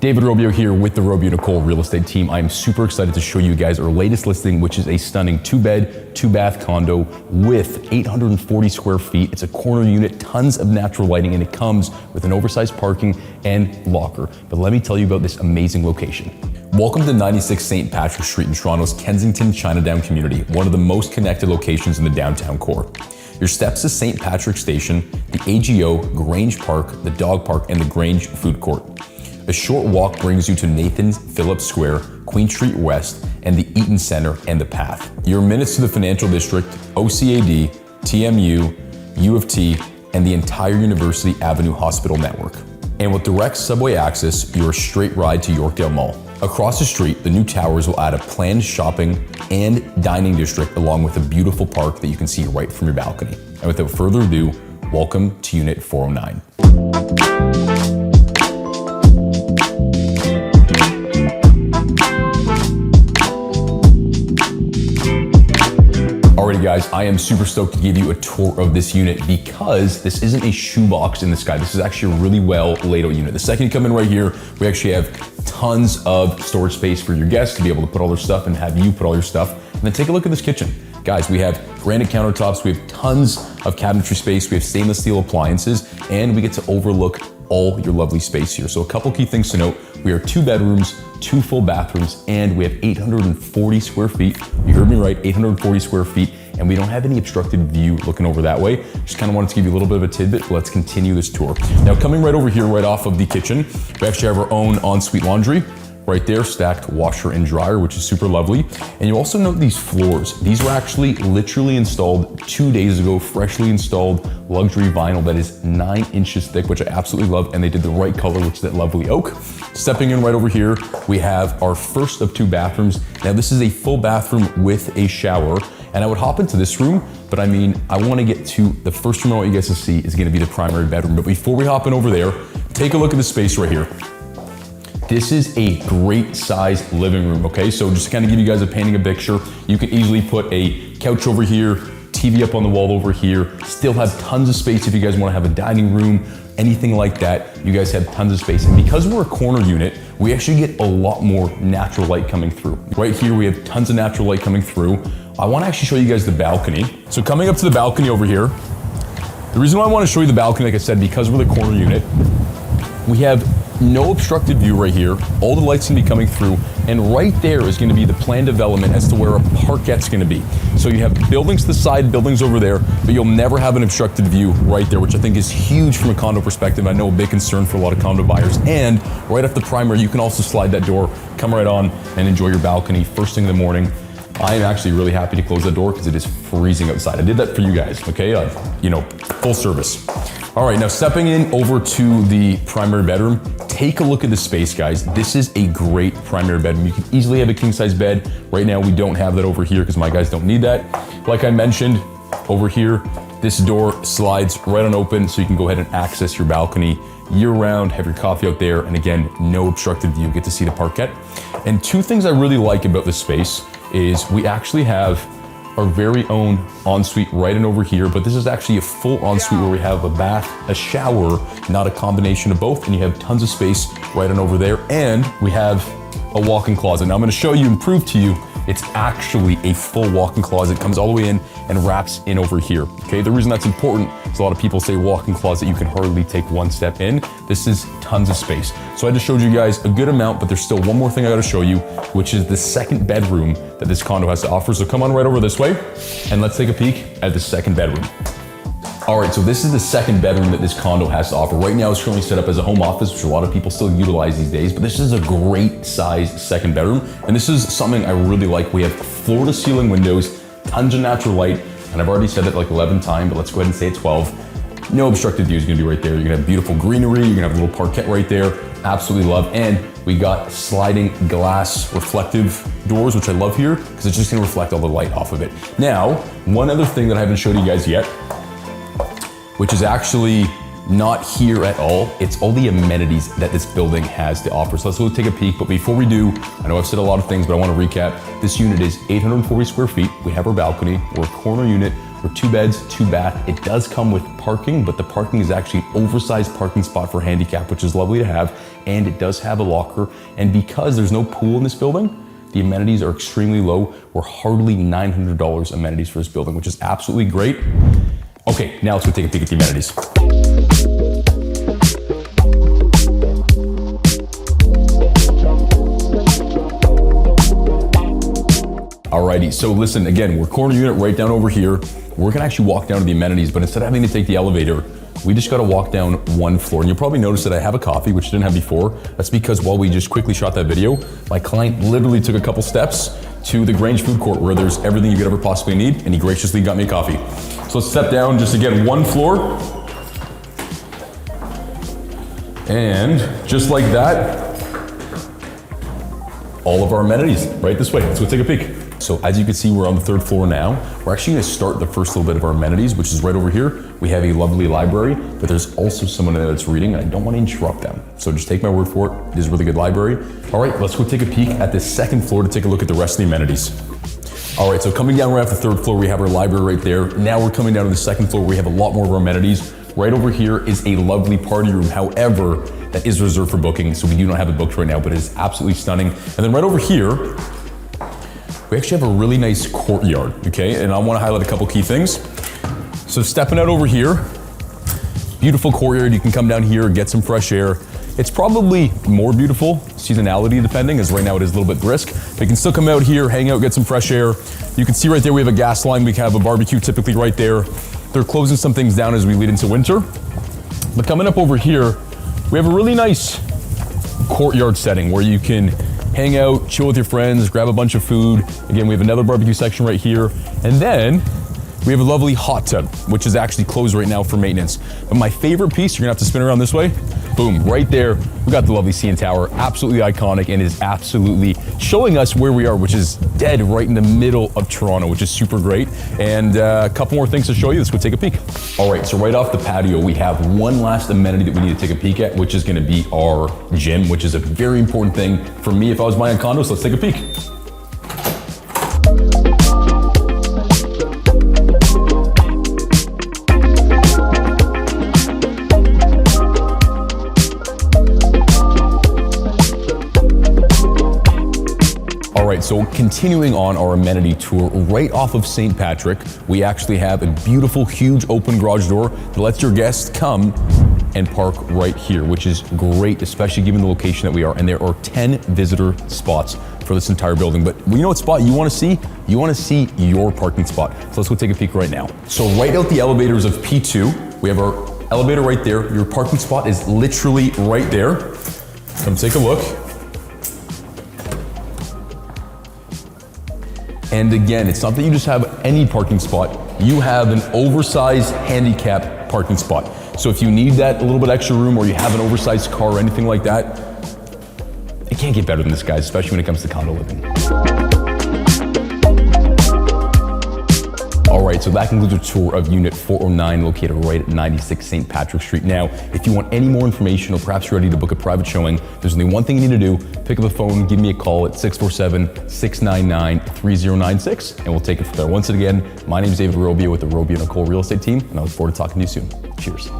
David Robio here with the Robio Nicole real estate team. I'm super excited to show you guys our latest listing, which is a stunning 2-bed, 2-bath condo with 840 square feet. It's a corner unit, tons of natural lighting, and it comes with an oversized parking and locker. But let me tell you about this amazing location. Welcome to 96 St. Patrick Street in Toronto's Kensington, Chinatown community, one of the most connected locations in the downtown core. Your steps to St. Patrick Station, the AGO, Grange Park, the dog park, and the Grange Food Court. A short walk brings you to Nathan Phillips Square, Queen Street West, and the Eaton Centre and the Path. You're minutes to the Financial District, OCAD, TMU, U of T, and the entire University Avenue Hospital network. And with direct subway access, you're a straight ride to Yorkdale Mall. Across the street, the new towers will add a planned shopping and dining district along with a beautiful park that you can see right from your balcony. And without further ado, welcome to Unit 409. Alrighty guys, I am super stoked to give you a tour of this unit because this isn't a shoebox in the sky. This is actually a really well laid out unit. The second you come in right here, we actually have tons of storage space for your guests to be able to put all their stuff and have you put all your stuff. And then take a look at this kitchen. Guys, we have granite countertops, we have tons of cabinetry space, we have stainless steel appliances, and we get to overlook all your lovely space here. So a couple key things to note. We are 2 bedrooms, 2 full bathrooms, and we have 840 square feet. You heard me right, 840 square feet, and we don't have any obstructed view looking over that way. Just kind of wanted to give you a little bit of a tidbit. Let's continue this tour. Now coming right over here, right off of the kitchen, we actually have our own ensuite laundry. Right there, stacked washer and dryer, which is super lovely. And you also note these floors. These were actually literally installed 2 days ago, freshly installed luxury vinyl that is 9 inches thick, which I absolutely love. And they did the right color, which is that lovely oak. Stepping in right over here, we have our first of 2 bathrooms. Now this is a full bathroom with a shower. And I would hop into this room, but I mean, I wanna get to the first room I want you guys to see is gonna be the primary bedroom. But before we hop in over there, take a look at the space right here. This is a great sized living room, okay? So just to kind of give you guys painting a picture, you can easily put a couch over here, TV up on the wall over here, still have tons of space if you guys wanna have a dining room, anything like that, you guys have tons of space. And because we're a corner unit, we actually get a lot more natural light coming through. Right here, we have tons of natural light coming through. I wanna actually show you guys the balcony. So coming up to the balcony over here, the reason why I wanna show you the balcony, like I said, because we're the corner unit, we have no obstructed view right here. All the lights gonna be coming through, and right there is gonna be the planned development as to where a parquette's gonna be. So you have buildings to the side, buildings over there, but you'll never have an obstructed view right there, which I think is huge from a condo perspective. I know a big concern for a lot of condo buyers. And right off the primary, you can also slide that door, come right on and enjoy your balcony first thing in the morning. I am actually really happy to close that door because it is freezing outside. I did that for you guys, okay? Full service. All right, now stepping in over to the primary bedroom, take a look at the space, guys. This is a great primary bedroom. You can easily have a king size bed. Right now, we don't have that over here because my guys don't need that. Like I mentioned, over here, this door slides right on open so you can go ahead and access your balcony year round, have your coffee out there, and again, no obstructed view, get to see the parquet. And 2 things I really like about this space is we actually have our very own ensuite right in over here, but this is actually a full ensuite where we have a bath, a shower, not a combination of both, and you have tons of space right on over there, and we have a walk-in closet. Now I'm gonna show you and prove to you it's actually a full walk-in closet, comes all the way in and wraps in over here, okay? The reason that's important is a lot of people say walk-in closet, you can hardly take 1 step in. This is tons of space. So I just showed you guys a good amount, but there's still one more thing I gotta show you, which is the second bedroom that this condo has to offer. So come on right over this way, and let's take a peek at the second bedroom. All right, so this is the second bedroom that this condo has to offer. Right now, it's currently set up as a home office, which a lot of people still utilize these days, but this is a great size second bedroom. And this is something I really like. We have floor to ceiling windows, tons of natural light, and I've already said it like 11 times, but let's go ahead and say it 12. No obstructed view is gonna be right there. You're gonna have beautiful greenery, you're gonna have a little parquet right there. Absolutely love. And we got sliding glass reflective doors, which I love here, because it's just gonna reflect all the light off of it. Now, one other thing that I haven't showed you guys yet, which is actually not here at all. It's all the amenities that this building has to offer. So let's go take a peek. But before we do, I know I've said a lot of things, but I want to recap. This unit is 840 square feet. We have our balcony. We're a corner unit or 2 beds, 2 bath. It does come with parking, but the parking is actually an oversized parking spot for handicap, which is lovely to have. And it does have a locker. And because there's no pool in this building, the amenities are extremely low. We're hardly $900 amenities for this building, which is absolutely great. Okay, now let's go take a peek at the amenities. Alrighty, so listen, again, we're corner unit right down over here. We're gonna actually walk down to the amenities, but instead of having to take the elevator, we just gotta walk down 1 floor. And you'll probably notice that I have a coffee, which I didn't have before. That's because while we just quickly shot that video, my client literally took a couple steps to the Grange Food Court where there's everything you could ever possibly need, and he graciously got me a coffee. So let's step down, just again, 1 floor. And just like that, all of our amenities right this way. Let's go take a peek. So as you can see, we're on the 3rd floor now. We're actually gonna start the first little bit of our amenities, which is right over here. We have a lovely library, but there's also someone there that's reading, and I don't wanna interrupt them. So just take my word for it. It is a really good library. All right, let's go take a peek at the 2nd floor to take a look at the rest of the amenities. All right, so coming down right off the 3rd floor, we have our library right there. Now we're coming down to the 2nd floor, where we have a lot more of our amenities. Right over here is a lovely party room. However, that is reserved for booking, so we do not have it booked right now, but it is absolutely stunning. And then right over here, we actually have a really nice courtyard, okay? And I wanna highlight a couple key things. So stepping out over here, beautiful courtyard. You can come down here, get some fresh air. It's probably more beautiful, seasonality depending, as right now it is a little bit brisk. But you can still come out here, hang out, get some fresh air. You can see right there we have a gas line. We have a barbecue typically right there. They're closing some things down as we lead into winter. But coming up over here, we have a really nice courtyard setting where you can hang out, chill with your friends, grab a bunch of food. Again, we have another barbecue section right here. And then we have a lovely hot tub, which is actually closed right now for maintenance. But my favorite piece, you're gonna have to spin around this way. Boom, right there, we got the lovely CN Tower, absolutely iconic, and is absolutely showing us where we are, which is dead right in the middle of Toronto, which is super great. And a couple more things to show you. Let's go take a peek. All right, so right off the patio, we have one last amenity that we need to take a peek at, which is gonna be our gym, which is a very important thing for me if I was buying a condo, so let's take a peek. So continuing on our amenity tour, right off of St. Patrick, we actually have a beautiful, huge open garage door that lets your guests come and park right here, which is great, especially given the location that we are. And there are 10 visitor spots for this entire building. But you know what spot you wanna see? You wanna see your parking spot. So let's go take a peek right now. So right out the elevators of P2, we have our elevator right there. Your parking spot is literally right there. Come take a look. And again, it's not that you just have any parking spot, you have an oversized handicap parking spot. So if you need that a little bit extra room or you have an oversized car or anything like that, it can't get better than this, guys, especially when it comes to condo living. All right, so that concludes our tour of Unit 409 located right at 96 St. Patrick Street. Now, if you want any more information or perhaps you're ready to book a private showing, there's only one thing you need to do. Pick up the phone, give me a call at 647-699-3096, and we'll take it from there. Once again, my name is David Robio with the Robio & Cole Real Estate Team, and I look forward to talking to you soon. Cheers.